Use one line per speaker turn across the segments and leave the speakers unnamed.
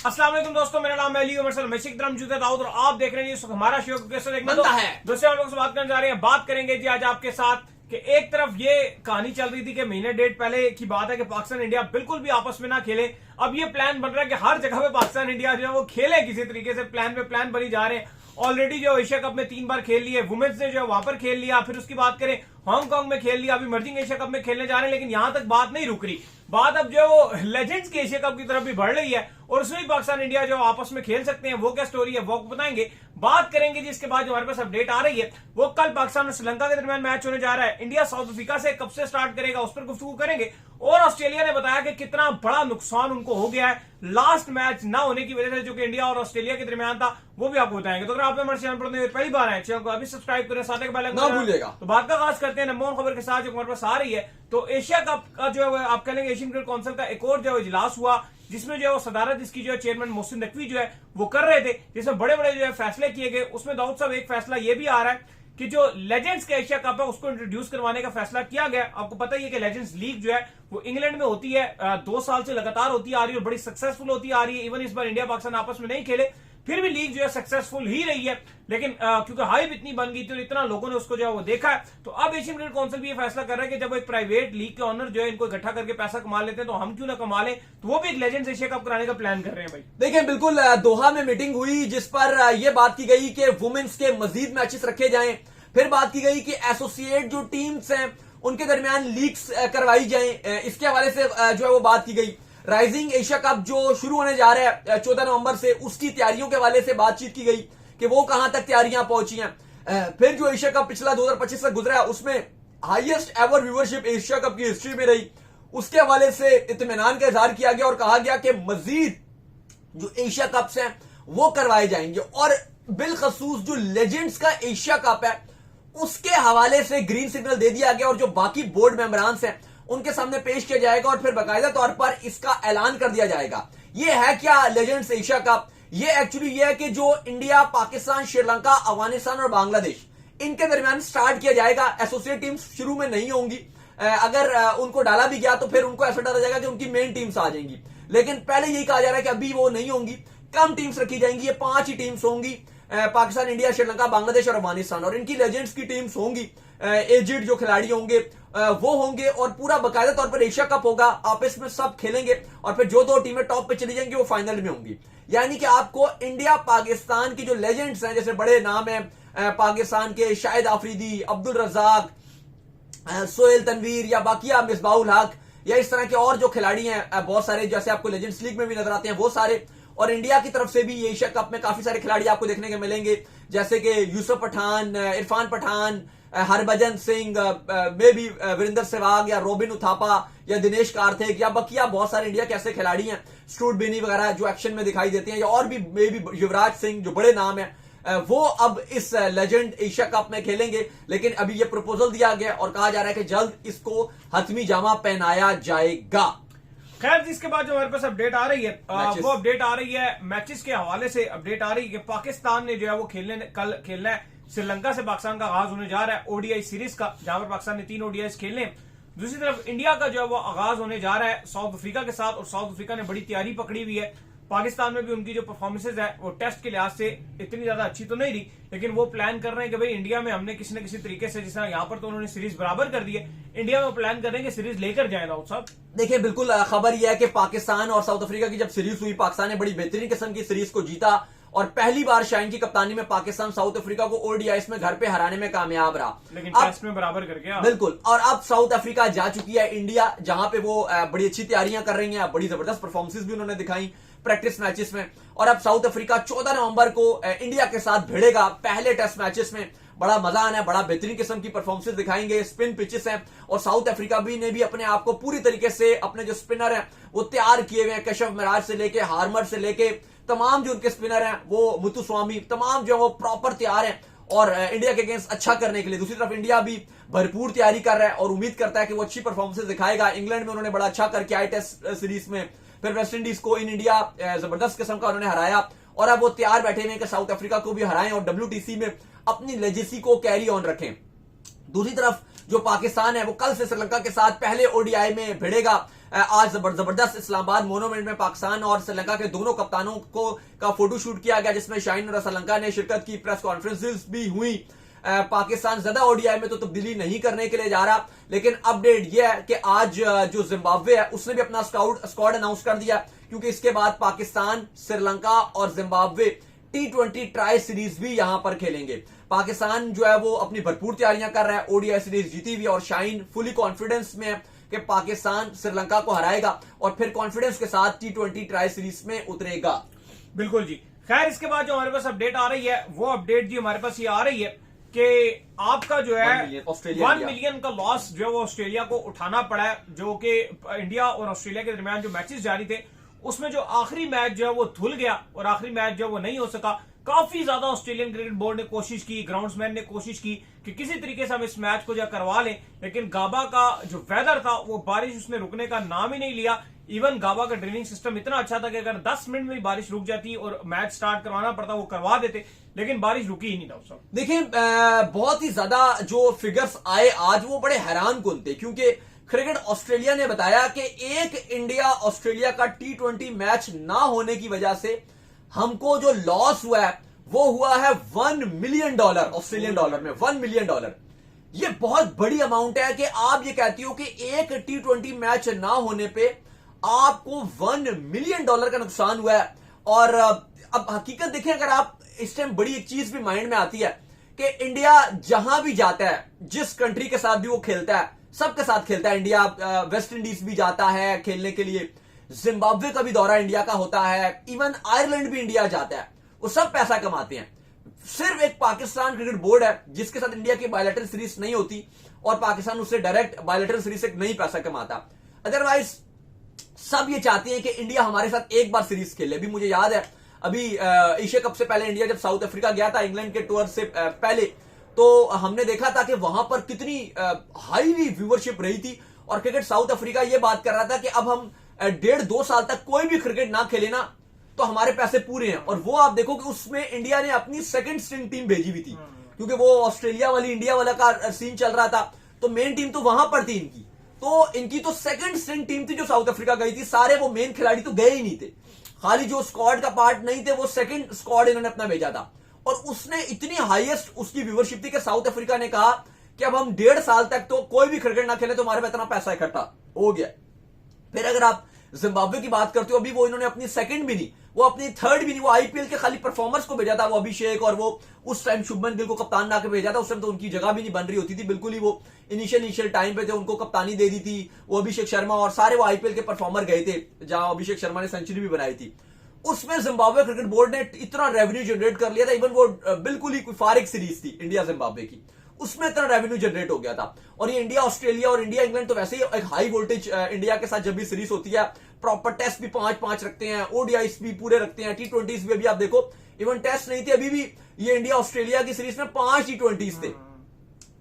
अस्सलाम वालेकुम दोस्तों, मेरा नाम है अली उमर मशीक दरम जूते दाऊद और आप देख रहे हैं इस वक्त हमारा शो कैसे देखना
बनता है।
दूसरे हम लोग से बात करने जा रहे हैं। बात करेंगे जी आज आपके साथ कि एक तरफ ये कहानी चल रही थी कि महीने डेढ़ पहले की बात है कि पाकिस्तान इंडिया बिल्कुल भी आपस में ना खेले। अब ये प्लान बन रहा है कि हर जगह पे पाकिस्तान इंडिया जो है वो खेले, किसी तरीके से प्लान पे प्लान बनी जा रहे हैं। ऑलरेडी जो एशिया कप में 3 बार खेल लिए, वुमेन्स ने जो है वहां पर खेल लिया, फिर उसकी बात करें हांगकांग में खेल लिया, अभी मर्जिंग एशिया कप में खेलने जा रहे हैं। लेकिन यहां तक बात नहीं रुक रही, बात अब जो है वो लेजेंड्स के एशिया कप की तरफ भी बढ़ रही है और उसमें भी पाकिस्तान इंडिया जो आपस में खेल सकते हैं। वो क्या स्टोरी है वो बताएंगे, बात करेंगे जी। इसके बाद जो हमारे पास अपडेट आ रही है वो कल पाकिस्तान और श्रीलंका के दरमियान मैच होने जा रहा है। इंडिया साउथ अफ्रीका से कब से स्टार्ट करेगा उस पर गुफ्तगू करेंगे। और ऑस्ट्रेलिया ने बताया कि कितना बड़ा नुकसान उनको हो गया है लास्ट मैच ना होने की वजह से, जो कि इंडिया और ऑस्ट्रेलिया के दरमियान था, वो भी आपको बताएंगे। तो अगर आप हमारे चैनल पर पहली बार आए, चैनल को अभी सब्सक्राइब करें, साथ ही बेल आइकन
ना भूलिएगा।
तो बात का आगाज करते हैं नंबर 1 खबर के साथ जो हमारे पास आ रही है। तो एशिया कप का जो है आप कह लेंगे एशियन क्रिकेट काउंसिल का एक और जो है इजलास हुआ, जिसमें जो है वो सदारत इसकी जो है चेयरमैन मोहसिन नकवी जो है वो कर रहे थे, जिसमें बड़े बड़े जो है फैसले किए गए। उसमें दाऊद साहब एक फैसला ये भी आ रहा है कि जो लेजेंड्स का एशिया कप है उसको इंट्रोड्यूस करवाने का फैसला किया गया। आपको पता ही है कि लेजेंड्स लीग जो है वो इंग्लैंड में होती है, 2 साल से लगातार होती आ रही है और बड़ी सक्सेसफुल होती आ रही है। इवन इस बार इंडिया पाकिस्तान आपस में नहीं खेले, फिर भी लीग जो है सक्सेसफुल ही रही है। लेकिन क्योंकि हाइप इतनी बन गई थी और इतना लोगों ने उसको जो है वो देखा है, तो अब एशियन क्रिकेट काउंसिल भी ये फैसला कर रहा है कि जब एक प्राइवेट लीग के ऑनर जो है इनको इकट्ठा करके पैसा कमा लेते हैं तो हम क्यों ना कमा लें। तो वो भी एक लेजेंड्स एशिया कप कराने का प्लान कर रहे हैं भाई।
देखिए बिल्कुल, दोहा में मीटिंग हुई जिस पर यह बात की गई कि वुमेन्स के मजीद मैचेस रखे जाएं। फिर बात की गई कि एसोसिएट जो टीम्स हैं उनके दरमियान लीग्स करवाई जाएं। इसके हवाले से जो है वो बात की गई। राइजिंग एशिया कप जो शुरू होने जा रहा है 14 नवंबर से, उसकी तैयारियों के हवाले से बातचीत की गई कि वो कहां तक तैयारियां पहुंची हैं। फिर जो एशिया कप पिछला 2025 से गुजरा है उसमें highest ever viewership Asia cup की हिस्ट्री में रही, उसके हवाले से इत्मीनान का इजहार किया गया और कहा गया कि मजीद जो एशिया कप्स हैं वो करवाए जाएंगे। और बिलखसूस जो लेजेंड्स का एशिया कप है उसके हवाले से ग्रीन सिग्नल दे दिया गया और जो बाकी बोर्ड मेंबरान्स हैं उनके सामने पेश किया जाएगा और फिर बाकायदा तौर पर इसका ऐलान कर दिया जाएगा। यह है क्या लेजेंड्स एशिया कप? यह एक्चुअली यह है कि जो इंडिया, पाकिस्तान, श्रीलंका, अफगानिस्तान और बांग्लादेश इनके दरमियान स्टार्ट किया जाएगा। एसोसिएट टीम्स शुरू में नहीं होंगी, अगर उनको डाला भी गया तो फिर उनको ऐसा डाला जाएगा कि उनकी मेन टीम्स आ जाएंगी। लेकिन पहले यही कहा जा रहा है कि अभी वो नहीं होंगी, कम टीम्स रखी जाएंगी। ये 5 ही टीम्स होंगी, पाकिस्तान, इंडिया, श्रीलंका, बांग्लादेश और अफगानिस्तान। और इनकी लेजेंड्स की टीम्स होंगी, एजेड जो खिलाड़ी होंगे वो होंगे और पूरा बाकायदा तौर पर एशिया कप होगा। आपस में सब खेलेंगे और फिर जो 2 टीमें टॉप पे चली जाएंगी वो फाइनल में होंगी। यानी कि आपको इंडिया पाकिस्तान की जो लेजेंड्स हैं, जैसे बड़े नाम हैं पाकिस्तान के शाहिद आफरीदी, अब्दुल रजाक, सोहेल तनवीर या बाकिया मिसबाउल हक या इस तरह के और जो खिलाड़ी हैं बहुत सारे, जैसे आपको लेजेंड्स लीग में भी नजर आते हैं वो सारे। और इंडिया की तरफ से भी एशिया कप में काफी सारे खिलाड़ी आपको देखने को मिलेंगे, जैसे कि यूसुफ पठान, इरफान पठान, हरभजन सिंह, मे भी वीरेंद्र सहवाग या रोबिन उथापा या दिनेश कार्तिक या बकिया बहुत सारे इंडिया के ऐसे खिलाड़ी हैं, स्टूट बेनी वगैरह जो एक्शन में दिखाई देते हैं, या और भी मे भी युवराज सिंह जो बड़े नाम हैं, वो अब इस लेजेंड एशिया कप में खेलेंगे। लेकिन अभी ये प्रपोजल दिया गया और कहा जा रहा है कि जल्द इसको हतमी जामा पहनाया जाएगा।
खैर, जिसके बाद जो हमारे पास अपडेट आ रही है वो अपडेट आ रही है मैचेस के हवाले से। अपडेट आ रही है कि पाकिस्तान ने जो है वो कल खेलना है श्रीलंका से। पाकिस्तान का आगाज होने जा रहा है ओडीआई सीरीज का, जहां पर पाकिस्तान ने 3 ओडीआई खेलने। दूसरी तरफ इंडिया का जो है वो आगाज होने जा रहा है साउथ अफ्रीका के साथ, और साउथ अफ्रीका ने बड़ी तैयारी पकड़ी हुई है। पाकिस्तान में भी उनकी जो परफॉर्मेंसेज है वो टेस्ट के लिहाज से इतनी ज्यादा अच्छी तो नहीं रही, लेकिन वो प्लान कर रहे हैं कि भाई इंडिया में हमने किसी न किसी तरीके से, जिस तरह यहाँ पर तो उन्होंने सीरीज बराबर कर दी है, इंडिया में प्लान कर रहे हैं कि सीरीज लेकर जाए। दाऊद साहब
देखिए बिल्कुल, खबर यह है कि पाकिस्तान और साउथ अफ्रीका की जब सीरीज हुई, पाकिस्तान ने बड़ी बेहतरीन किस्म की सीरीज को जीता और पहली बार शाहीन की कप्तानी में पाकिस्तान साउथ अफ्रीका को ओडीआईस में घर पे हराने में कामयाब रहा,
लेकिन टेस्ट में बराबर कर गया।
बिल्कुल। और अब साउथ अफ्रीका जा चुकी है इंडिया, जहां पे वो बड़ी अच्छी तैयारियां कर रही हैं, बड़ी जबरदस्त परफॉर्मेंसेस भी उन्होंने दिखाई प्रैक्टिस मैचेस में। और अब साउथ अफ्रीका 14 नवंबर को इंडिया के साथ भिड़ेगा पहले टेस्ट मैचेस में। बड़ा मजा आना है, बड़ा बेहतरीन किस्म की परफॉर्मेंसेस दिखाएंगे, स्पिन पिचेस हैं और साउथ अफ्रीका भी ने भी अपने आप को पूरी तरीके से, अपने जो स्पिनर हैं वो तैयार किए हुए हैं। कशफ मिराज से लेके हार्मर से लेके तमाम जो उनके स्पिनर हैं, वो मुथुस्वामी, तमाम जो वो प्रॉपर तैयार हैं और इंडिया के अगेंस्ट अच्छा करने के लिए। दूसरी तरफ इंडिया भी भरपूर तैयारी कर रहा है और उम्मीद करता है कि वो अच्छी परफॉर्मेंसेस दिखाएगा। इंग्लैंड में उन्होंने बड़ा अच्छा करके आए टेस्ट सीरीज में, फिर वेस्ट इंडीज को इन इंडिया जबरदस्त किस्म का उन्होंने हराया और अब वो तैयार बैठे हुए कि साउथ अफ्रीका को भी हराएं और WTC में अपनी लेजेसी को कैरी ऑन रखें। दूसरी तरफ जो पाकिस्तान है वो कल से श्रीलंका के साथ पहले ओडीआई में भिड़ेगा। आज जबरदस्त इस्लामाबाद मोनूमेंट में पाकिस्तान और श्रीलंका के दोनों कप्तानों का फोटो शूट किया गया, जिसमें शाहीन और श्रीलंका ने शिरकत की, प्रेस कॉन्फ्रेंसेस भी हुई। पाकिस्तान ज्यादा ओडीआई में तो तब्दीली नहीं करने के लिए जा रहा, लेकिन अपडेट यह है कि आज जो जिम्बाब्वे है उसने भी अपना स्क्वाड अनाउंस कर दिया, क्योंकि इसके बाद पाकिस्तान, श्रीलंका और जिम्बाब्वे T20 ट्राई सीरीज भी यहां पर खेलेंगे। पाकिस्तान जो है वो अपनी भरपूर तैयारियां कर रहा है, ओडीआई सीरीज जीती हुई, और शाहीन फुली कॉन्फिडेंस में है कि पाकिस्तान श्रीलंका को हराएगा और फिर कॉन्फिडेंस के साथ T20 ट्राई सीरीज में उतरेगा।
बिल्कुल जी। खैर, इसके बाद जो हमारे पास अपडेट आ रही है, वो अपडेट जी हमारे पास ये आ रही है कि आपका जो है 1 मिलियन का लॉस जो है वो ऑस्ट्रेलिया को उठाना पड़ा है, जो कि इंडिया और ऑस्ट्रेलिया के दरमियान जो मैचेस जारी थे उसमें जो आखिरी मैच जो है वो धुल गया और आखिरी मैच जो है वो नहीं हो सका। काफी ज्यादा ऑस्ट्रेलियन क्रिकेट बोर्ड ने कोशिश की, ग्राउंड्समैन ने कोशिश की कि किसी तरीके से हम इस मैच को जो करवा लें, लेकिन गाबा का जो वेदर था वो बारिश उसने रुकने का नाम ही नहीं लिया। इवन गाबा का ड्रिलिंग सिस्टम इतना अच्छा था कि अगर 10 मिनट में बारिश रुक जाती और मैच स्टार्ट करवाना पड़ता वो करवा देते, लेकिन बारिश रुकी ही नहीं था उस वक्त।
देखिए, बहुत ही ज्यादा जो फिगर्स आए आज वो बड़े हैरान कुन थे, क्योंकि क्रिकेट ऑस्ट्रेलिया ने बताया कि एक इंडिया ऑस्ट्रेलिया का T20 मैच ना होने की वजह से हमको जो लॉस हुआ है वो हुआ है $1 मिलियन ऑस्ट्रेलियन डॉलर में। $1 मिलियन, ये बहुत बड़ी अमाउंट है कि आप ये कहती हो कि एक T20 मैच ना होने पे आपको $1 मिलियन का नुकसान हुआ है। और अब हकीकत देखें, अगर आप इस टाइम बड़ी एक चीज भी माइंड में आती है कि इंडिया जहां भी जाता है, जिस कंट्री के साथ भी वो खेलता है, सबके साथ खेलता है। इंडिया वेस्ट इंडीज भी जाता है खेलने के लिए, जिम्बाब्वे का भी दौरा इंडिया का होता है, इवन आयरलैंड भी इंडिया जाता है, वो सब पैसा कमाते हैं। सिर्फ एक पाकिस्तान क्रिकेट बोर्ड है जिसके साथ इंडिया की बायलैटरल सीरीज नहीं होती और पाकिस्तान उससे डायरेक्ट बायलैटरल सीरीज से नहीं पैसा कमाता। अदरवाइज सब ये चाहते हैं कि इंडिया हमारे साथ एक बार सीरीज खेले। अभी मुझे याद है, अभी एशिया कप से पहले इंडिया जब साउथ अफ्रीका गया था इंग्लैंड के टूर से पहले, तो हमने देखा था कि वहां पर कितनी हाईली व्यूवरशिप रही थी। और क्रिकेट साउथ अफ्रीका ये बात कर रहा था कि अब हम 1.5-2 साल तक कोई भी क्रिकेट ना खेले ना तो हमारे पैसे पूरे हैं। और वो आप देखो कि उसमें इंडिया ने अपनी सेकंड स्ट्रिंग टीम भेजी हुई थी, क्योंकि वो ऑस्ट्रेलिया वाली इंडिया वाला का सीन चल रहा था, तो मेन टीम तो वहां पर थी इनकी। तो इनकी तो सेकंड स्ट्रिंग टीम थी जो साउथ अफ्रीका गई थी। सारे वो मेन खिलाड़ी तो गए ही नहीं थे, खाली जो स्क्वाड का पार्ट नहीं थे वो सेकंड स्क्वाड इन्होंने अपना भेजा था। और उसने इतनी हाईएस्ट उसकी व्यूवरशिप थी कि साउथ अफ्रीका ने कहा कि अब हम 1.5 साल तक तो कोई भी क्रिकेट ना खेले तो हमारे पे इतना पैसा इकट्ठा हो गया। फिर अगर आप जिम्बाब्वे की बात करते हो, अभी वो इन्होंने अपनी सेकंड भी नहीं, वो अपनी थर्ड भी नहीं, वो आईपीएल के खाली परफॉर्मर्स को भेजा था, वो अभिषेक और वो उस टाइम शुभमन गिल को कप्तान ना के भेजा था। उस टाइम तो उनकी जगह भी नहीं बन रही होती थी बिल्कुल ही, वो इनिशियल टाइम पे थे, उनको कप्तानी दे दी थी। वो अभिषेक शर्मा और सारे वो आईपीएल के परफॉर्मर गए थे, जहां अभिषेक शर्मा ने सेंचुरी भी बनाई थी। उसमें जिम्बाब्वे क्रिकेट बोर्ड ने इतना रेवेन्यू जनरेट कर लिया था, इवन वो बिल्कुल ही कोई फारिग सीरीज थी इंडिया जिम्बाब्वे की, उसमें इतना रेवेन्यू जनरेट हो गया था। और ये इंडिया ऑस्ट्रेलिया और इंडिया इंग्लैंड तो वैसे ही एक हाई वोल्टेज इंडिया के साथ जब भी सीरीज होती है, प्रॉपर टेस्ट भी 5-5 रखते हैं, ओडीआईस भी पूरे रखते हैं, T20s भी। अभी आप देखो इवन टेस्ट नहीं थे, अभी भी ये इंडिया ऑस्ट्रेलिया की सीरीज में 5 T20s थे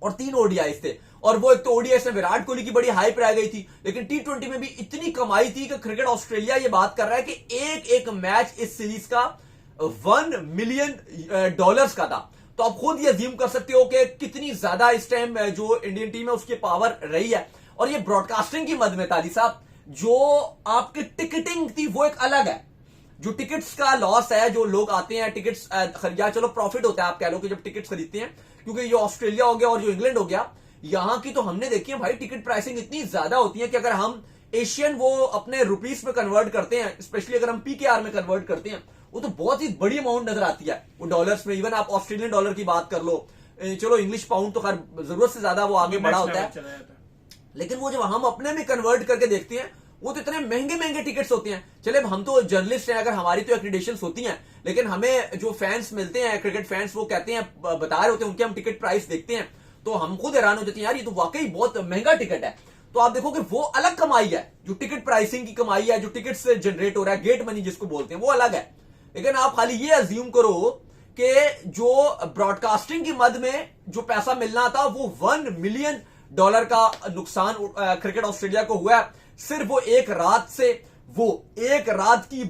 और 3 ओडीआईस थे। और वो एक तो ओडीआईस में विराट कोहली की बड़ी हाइप रह गई थी, लेकिन T20 में भी इतनी कमाई थी कि क्रिकेट ऑस्ट्रेलिया ये बात कर रहा है कि एक एक मैच इस सीरीज का $1 मिलियन का था। तो आप खुद ये अज्यूम कर सकते हो कि कितनी ज्यादा इस टाइम जो इंडियन टीम है उसकी पावर रही है। और ये ब्रॉडकास्टिंग की मद में ताली साहब, जो आपकी टिकटिंग थी वो एक अलग है। जो टिकट्स का लॉस है, जो लोग आते हैं टिकट्स खरीदा, चलो प्रॉफिट होता है आप कह लो कि जब टिकट्स खरीदते हैं, क्योंकि जो ऑस्ट्रेलिया हो गया और जो इंग्लैंड हो गया, यहां की तो हमने देखी है भाई टिकट प्राइसिंग इतनी ज्यादा होती है कि अगर हम एशियन वो अपने रुपीस में कन्वर्ट करते हैं, स्पेशली अगर हम पीकेआर में कन्वर्ट करते हैं, वो तो बहुत ही बड़ी अमाउंट नजर आती है वो डॉलर्स में। इवन आप ऑस्ट्रेलियन डॉलर की बात कर लो, चलो इंग्लिश पाउंड तो खैर जरूरत से ज्यादा वो आगे बढ़ा होता है, लेकिन वो जब हम अपने में कन्वर्ट करके देखते हैं वो तो इतने महंगे महंगे टिकट्स होते हैं। चले हम तो जर्नलिस्ट हैं, अगर हमारी तो एक्रीडेशंस होती हैं, लेकिन हमें जो फैंस मिलते हैं क्रिकेट फैंस, वो कहते हैं, बता रहे होते हैं, उनके हम टिकट प्राइस देखते हैं तो हम खुद हैरान हो जाते हैं, यार ये तो वाकई बहुत महंगा टिकट है। तो आप देखो कि वो अलग कमाई है, जो टिकट प्राइसिंग की कमाई है, जो टिकट से जनरेट हो रहा है, गेट मनी जिसको बोलते हैं, वो अलग है। लेकिन आप खाली ये अज्यूम करो कि जो ब्रॉडकास्टिंग की मद में जो पैसा मिलना था वो $1 मिलियन का नुकसान क्रिकेट ऑस्ट्रेलिया को हुआ है, सिर्फ वो एक रात से। वो एक रात की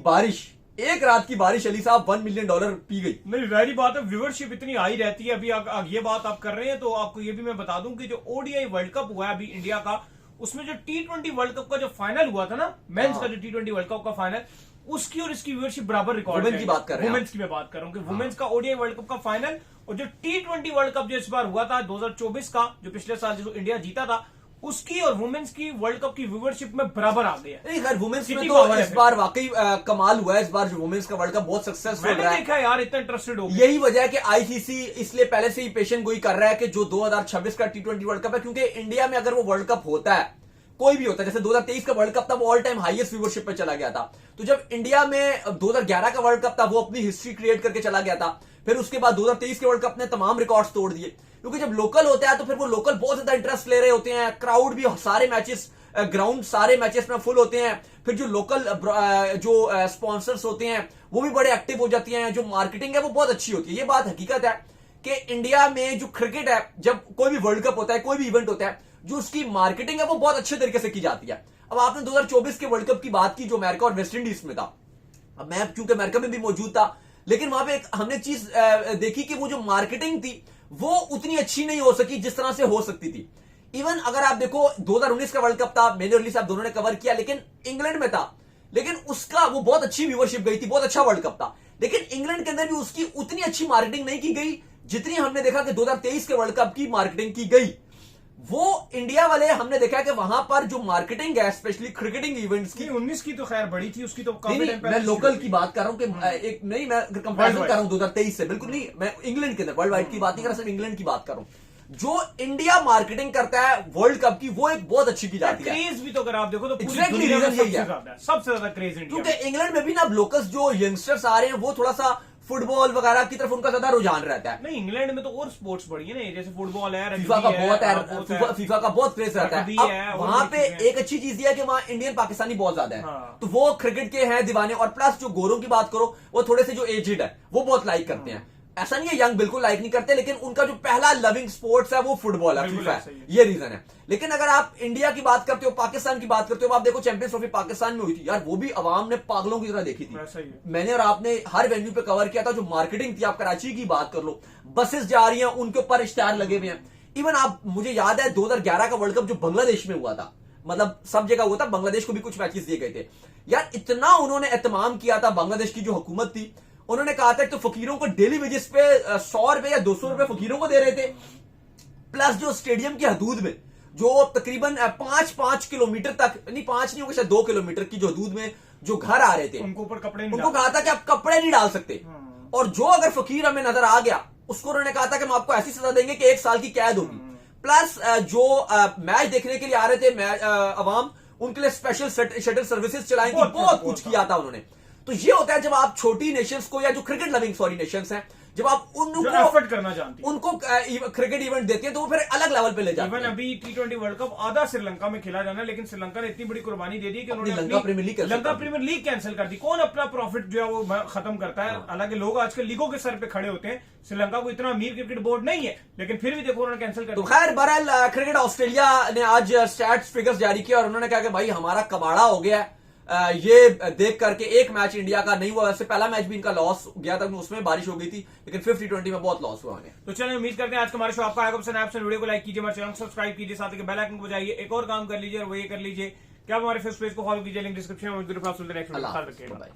बारिश अली साहब $1 मिलियन पी गई।
नहीं, वही बात है, व्यूअरशिप इतनी हाई रहती है। अभी ये बात आप कर रहे हैं तो आपको ये भी मैं बता दूं कि जो ओडीआई वर्ल्ड कप हुआ है अभी इंडिया का, उसमें जो T20 वर्ल्ड कप का जो फाइनल हुआ था ना, मेंस का जो T20 वर्ल्ड कप का फाइनल, उसकी और इसकी व्यूअरशिप बराबर रिकॉर्ड
वुमेन की बात कर रहे हैं,
वुमेन्स की मैं बात कर रहा हूँ कि वुमेन्स का ओडीआई वर्ल्ड कप का फाइनल और जो T20 वर्ल्ड कप जो इस बार हुआ था 2024 का, जो पिछले साल जो इंडिया जीता था, उसकी और वुमेन्स की वर्ल्ड कप की व्यूअरशिप में बराबर आ गया।
नहीं खैर वुमेन्स में
City
तो
power है
इस बार वाकई कमाल हुआ है। इस बार जो वुमेन्स का वर्ल्ड कप बहुत सक्सेसफुल
मैंने
रहा है।
देखा यार, इतना इंटरेस्टेड हो गया।
यही वजह है कि आईसीसी इसलिए पहले से ही पेशेंट गोई कर रहा है कि जो 2026 का T20 वर्ल्ड कप है, क्योंकि इंडिया में अगर वो वर्ल्ड कप होता है, कोई भी होता है, जैसे 2023 का वर्ल्ड कप था वो ऑल टाइम हाईएस्ट व्यूअरशिप पे चला गया था, तो जब इंडिया में 2011 का वर्ल्ड कप था वो अपनी हिस्ट्री क्रिएट करके चला गया था, फिर उसके बाद 2023 के वर्ल्ड कप ने तमाम रिकॉर्ड्स तोड़ दिए, क्योंकि जब लोकल होता है तो फिर वो लोकल बहुत ज्यादा इंटरेस्ट ले रहे होते हैं, क्राउड भी सारे मैचेस, ग्राउंड सारे मैचेस में फुल होते हैं, फिर जो लोकल जो स्पॉन्सर्स होते हैं वो भी बड़े एक्टिव हो जाती हैं, जो मार्केटिंग है वो बहुत अच्छी होती है। ये बात हकीकत है कि इंडिया में जो क्रिकेट है, जब कोई भी वर्ल्ड कप होता है, कोई भी इवेंट होता है, जो उसकी मार्केटिंग है वो बहुत अच्छे तरीके से की जाती है। अब आपने 2024 के वर्ल्ड कप की बात की जो अमेरिका और वेस्ट इंडीज में था, अब मैं चूंकि अमेरिका में भी मौजूद था, लेकिन वहां पे हमने चीज देखी कि वो जो मार्केटिंग थी वो उतनी अच्छी नहीं हो सकी जिस तरह से हो सकती थी। इवन अगर आप देखो 2019 का वर्ल्ड कप था, मैंने और अली साहब दोनों ने कवर किया, लेकिन इंग्लैंड में था, लेकिन उसका वो बहुत अच्छी व्यूअरशिप गई थी, बहुत अच्छा वर्ल्ड कप था, लेकिन इंग्लैंड के अंदर भी उसकी उतनी अच्छी मार्केटिंग नहीं की गई जितनी हमने देखा कि 2023 के वर्ल्ड कप की मार्केटिंग की गई। वो इंडिया वाले हमने देखा कि वहां पर जो मार्केटिंग है स्पेशली क्रिकेटिंग इवेंट्स की,
19 की तो खैर बड़ी थी, उसकी तो काफी
नहीं,
टाइम
मैं लोकल की बात कर रहा हूं कि एक नहीं, मैं कंपैरिजन कर रहा हूं 2023 से, बिल्कुल नहीं, मैं इंग्लैंड के अंदर वर्ल्ड वाइड की बात नहीं कर रहा, सिर्फ इंग्लैंड की बात कर रहा हूं। जो इंडिया मार्केटिंग करता है वर्ल्ड कप की वो एक बहुत अच्छी की जाती है।
क्रेज भी तो अगर आप देखो तो पूरी
Exactly,
दुनिया में
reason यही है।
सबसे ज्यादा क्रेज इंडिया में।
क्योंकि इंग्लैंड में भी ना लोकल्स जो यंगस्टर्स आ रहे हैं वो थोड़ा सा फुटबॉल वगैरह की तरफ उनका ज्यादा रुझान रहता है।
नहीं, इंग्लैंड में तो और स्पोर्ट्स बढ़ी है ना, जैसे फुटबॉल है,
फीफा का बहुत
है,
है, फीफा का बहुत क्रेज रहता
रग्बी
है।
है,
अब
और
वहां
भी
पे
चीजें हैं।
एक अच्छी चीज ये है कि वहां इंडियन पाकिस्तानी बहुत ज्यादा है,
हाँ।
तो वो क्रिकेट के हैं दीवाने, और प्लस जो गोरों की बात करो वो थोड़े से जो एजेड है वो बहुत लाइक करते हैं। ऐसा नहीं है यंग बिल्कुल लाइक नहीं करते, लेकिन उनका जो पहला लविंग स्पोर्ट्स है वो फुटबॉल है,
बिल्कुल
फीफा
ऐसा ही
है,
है।
ये रीजन है। लेकिन अगर आप इंडिया की बात करते हो, पाकिस्तान की बात करते हो, आप देखो चैंपियंस ट्रॉफी पाकिस्तान में हुई थी यार, वो भी अवाम ने पागलों की तरह देखी थी।
ऐसा ही है।
मैंने और आपने हर वेन्यू पे कवर किया था, जो मार्केटिंग थी, आप कराची की बात कर लो, बसेस जा रही हैं, उनके ऊपर इश्तिहार लगे हुए हैं। इवन आप, मुझे याद है 2011 का वर्ल्ड कप जो बांग्लादेश में हुआ था, मतलब सब जगह हुआ था, बांग्लादेश को भी कुछ मैचेस दिए गए थे यार, इतना उन्होंने एहतमाम किया था। बांग्लादेश की जो हुकूमत थी, उन्होंने कहा था कि तो फकीरों को डेली वेजेस पे 100 रुपए या 200 रुपए फकीरों को दे रहे थे, प्लस जो स्टेडियम की हदूद में जो तकरीबन 5 किलोमीटर तक, नहीं 5 नहीं होगा शायद 2 किलोमीटर की जो हदूद में जो घर आ रहे थे,
उनको ऊपर कपड़े नहीं
उनको
डालते।
कहा था कि आप कपड़े नहीं डाल सकते, और जो अगर फकीर हमें नजर आ गया उसको उन्होंने कहा था कि हम आपको ऐसी सजा देंगे कि 1 साल की कैद होगी। प्लस जो मैच देखने के लिए आ रहे थे अवाम, उनके लिए स्पेशल शटल सर्विसेज चलाई थी, बहुत कुछ किया था उन्होंने। तो ये होता है जब आप छोटी नेशंस को, या जो क्रिकेट लविंग नेशंस हैं, जब आप
जो एफर्ट करना जानती है।
उनको क्रिकेट इवेंट देते हैं तो वो फिर अलग लेवल पे ले जाते
इवन
हैं।
अभी T20 वर्ल्ड कप आधा श्रीलंका में खेला जाना, लेकिन श्रीलंका ने इतनी बड़ी कुर्बानी दे दी कि उन्होंने
Lanka premier league cancel
Lanka
कर दी।
प्रीमियर लीग कैंसिल कर दी। कौन अपना प्रॉफिट जो है वो खत्म करता है? हालांकि लोग आजकल लीगों के सर पे खड़े होते हैं, श्रीलंका को इतना अमीर क्रिकेट बोर्ड नहीं है, लेकिन फिर भी देखो उन्होंने कैंसिल कर
तो
दिया।
खैर बहरहाल क्रिकेट ऑस्ट्रेलिया ने आज स्टैट्स फिगर्स जारी किया और उन्होंने कहा कि भाई हमारा कबाड़ा हो गया है। ये देख करके एक मैच इंडिया का नहीं हुआ, वैसे पहला मैच भी इनका लॉस गया था, उसमें बारिश हो गई थी, लेकिन 50-20 में बहुत लॉस हुआ उन्हें।
तो चलिए उम्मीद करते हैं आज का हमारा शो आपका आएगा पसंद। आपसे वीडियो को लाइक कीजिए, हमारे चैनल को सब्सक्राइब कीजिए, साथ ही बेल आइकन को बजाइए। एक और काम कर लीजिए और वो ये कर लीजिए कि आप हमारे फेसबुक पेज को फॉलो कीजिए, लिंक डिस्क्रिप्शन में मौजूद है। Next video.